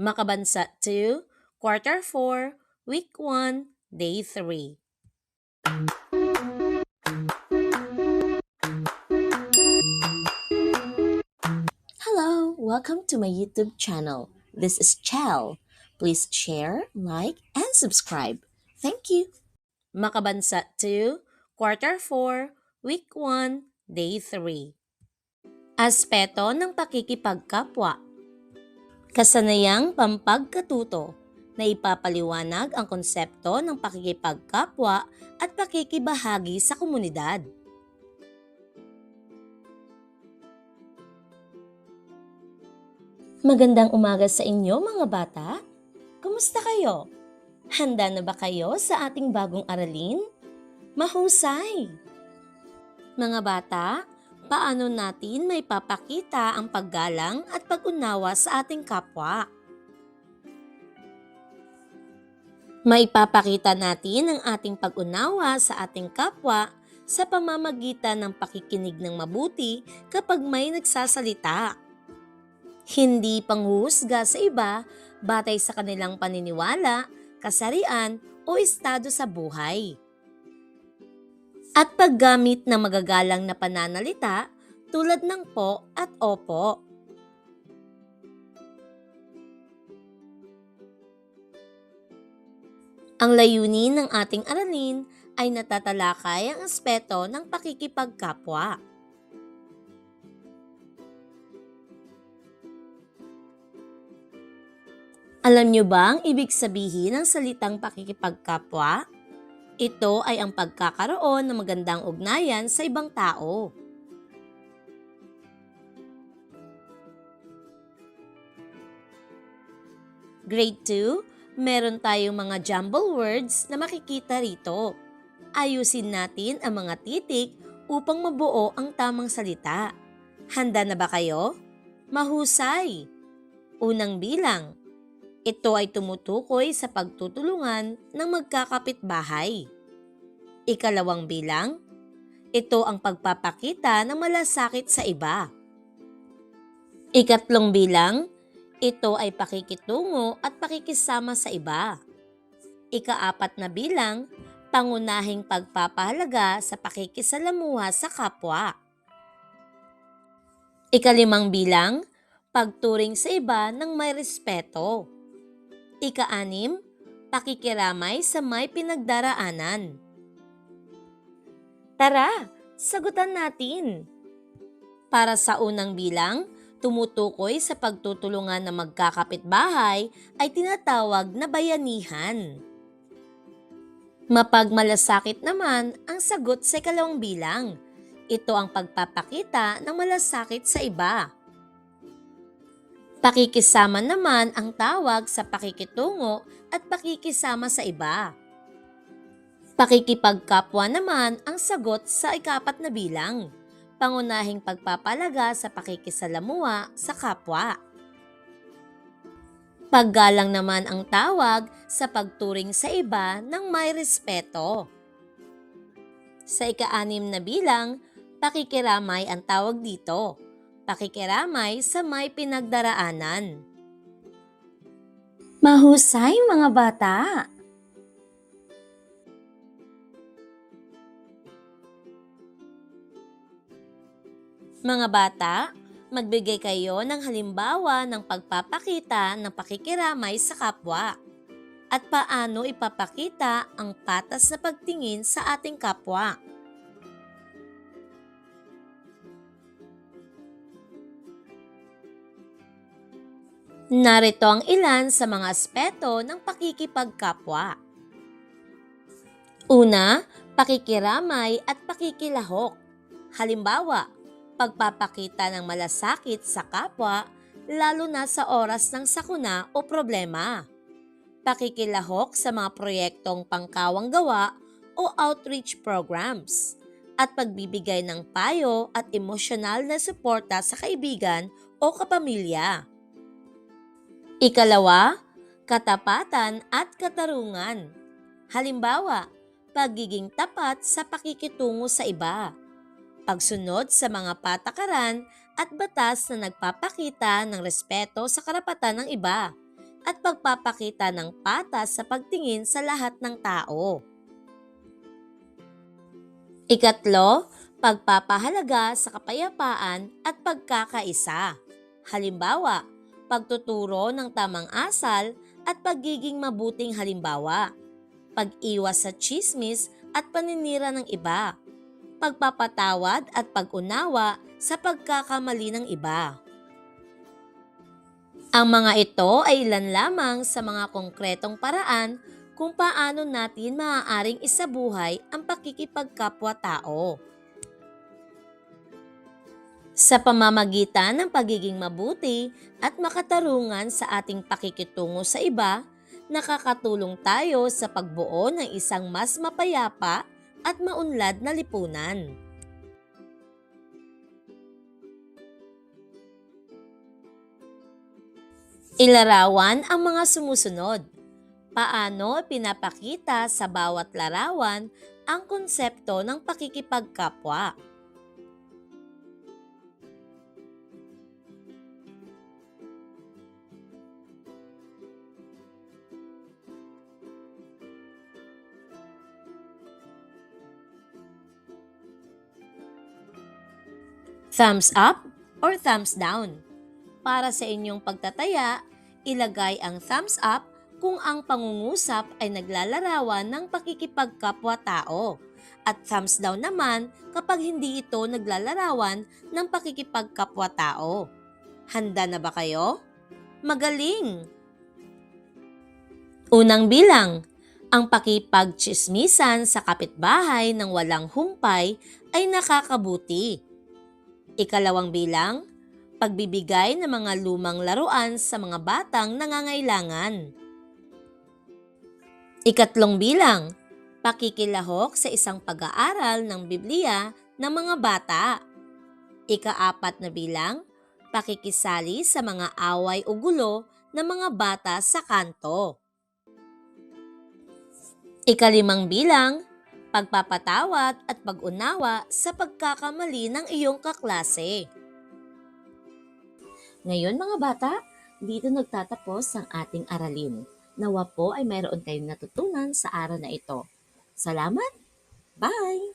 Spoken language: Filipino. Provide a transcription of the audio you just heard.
Makabansa 2, Quarter 4, Week 1, Day 3. Hello, welcome to my YouTube channel. This is Chell. Please share, like, and subscribe. Thank you. Makabansa 2, Quarter 4, Week 1, Day 3. Aspeto ng pakikipagkapwa. Kasanayang pampagkatuto na ipapaliwanag ang konsepto ng pakikipagkapwa at pakikibahagi sa komunidad. Magandang umaga sa inyo mga bata. Kumusta kayo? Handa na ba kayo sa ating bagong aralin? Mahusay! Mga bata, paano natin may papakita ang paggalang at pag-unawa sa ating kapwa? Maipapakita natin ang ating pag-unawa sa ating kapwa sa pamamagitan ng pakikinig ng mabuti kapag may nagsasalita. Hindi panghuhusga sa iba batay sa kanilang paniniwala, kasarian o estado sa buhay. At paggamit ng magagalang na pananalita tulad ng po at opo. Ang layunin ng ating aralin ay natatalakay ang aspeto ng pakikipagkapwa. Alam niyo ba ang ibig sabihin ng salitang pakikipagkapwa? Ito ay ang pagkakaroon ng magandang ugnayan sa ibang tao. Grade 2, meron tayong mga jumble words na makikita rito. Ayusin natin ang mga titik upang mabuo ang tamang salita. Handa na ba kayo? Mahusay! Unang bilang. Ito ay tumutukoy sa pagtutulungan ng magkakapitbahay. Ikalawang bilang, ito ang pagpapakita ng malasakit sa iba. Ikatlong bilang, ito ay pakikitungo at pakikisama sa iba. Ikaapat na bilang, pangunahing pagpapahalaga sa pakikisalamuha sa kapwa. Ikalimang bilang, pagturing sa iba ng may respeto. Ika-anim, pakikiramay sa may pinagdaraanan. Tara, sagutan natin! Para sa unang bilang, tumutukoy sa pagtutulungan ng magkakapitbahay ay tinatawag na bayanihan. Mapagmalasakit naman ang sagot sa ikalawang bilang. Ito ang pagpapakita ng malasakit sa iba. Pakikisama naman ang tawag sa pakikitungo at pakikisama sa iba. Pakikipagkapwa naman ang sagot sa ikapat na bilang, pangunahing pagpapalaga sa pakikisalamuha sa kapwa. Paggalang naman ang tawag sa pagturing sa iba ng may respeto. Sa ika-anim na bilang, pakikiramay ang tawag dito. Pakikiramay sa may pinagdaraanan. Mahusay mga bata! Mga bata, magbigay kayo ng halimbawa ng pagpapakita ng pakikiramay sa kapwa. At paano ipapakita ang patas na pagtingin sa ating kapwa. Narito ang ilan sa mga aspeto ng pakikipagkapwa. Una, pakikiramay at pakikilahok. Halimbawa, pagpapakita ng malasakit sa kapwa, lalo na sa oras ng sakuna o problema. Pakikilahok sa mga proyektong pangkawang gawa o outreach programs. At pagbibigay ng payo at emosyonal na suporta sa kaibigan o kapamilya. Ikalawa, katapatan at katarungan. Halimbawa, pagiging tapat sa pakikitungo sa iba, pagsunod sa mga patakaran at batas na nagpapakita ng respeto sa karapatan ng iba, at pagpapakita ng patas sa pagtingin sa lahat ng tao. Ikatlo, pagpapahalaga sa kapayapaan at pagkakaisa. Halimbawa, pagtuturo ng tamang asal at pagiging mabuting halimbawa. Pag-iwas sa tsismis at paninira ng iba. Pagpapatawad at pag-unawa sa pagkakamali ng iba. Ang mga ito ay ilan lamang sa mga konkretong paraan kung paano natin maaaring isabuhay ang pakikipagkapwa-tao. Sa pamamagitan ng pagiging mabuti at makatarungan sa ating pakikitungo sa iba, nakakatulong tayo sa pagbuo ng isang mas mapayapa at maunlad na lipunan. Ilarawan ang mga sumusunod. Paano pinapakita sa bawat larawan ang konsepto ng pakikipagkapwa? Thumbs up or thumbs down? Para sa inyong pagtataya, ilagay ang thumbs up kung ang pangungusap ay naglalarawan ng pakikipagkapwa-tao at thumbs down naman kapag hindi ito naglalarawan ng pakikipagkapwa-tao. Handa na ba kayo? Magaling! Unang bilang, ang pakipagtsismisan sa kapitbahay ng walang humpay ay nakakabuti. Ikalawang bilang, pagbibigay ng mga lumang laruan sa mga batang nangangailangan. Ikatlong bilang, pakikilahok sa isang pag-aaral ng Biblia ng mga bata. Ikaapat na bilang, pakikisali sa mga away o gulo ng mga bata sa kanto. Ikalimang bilang, pagpapatawad at pag-unawa sa pagkakamali ng iyong kaklase. Ngayon mga bata, dito nagtatapos ang ating aralin. Nawa po ay mayroon kayong natutunan sa araw na ito. Salamat! Bye!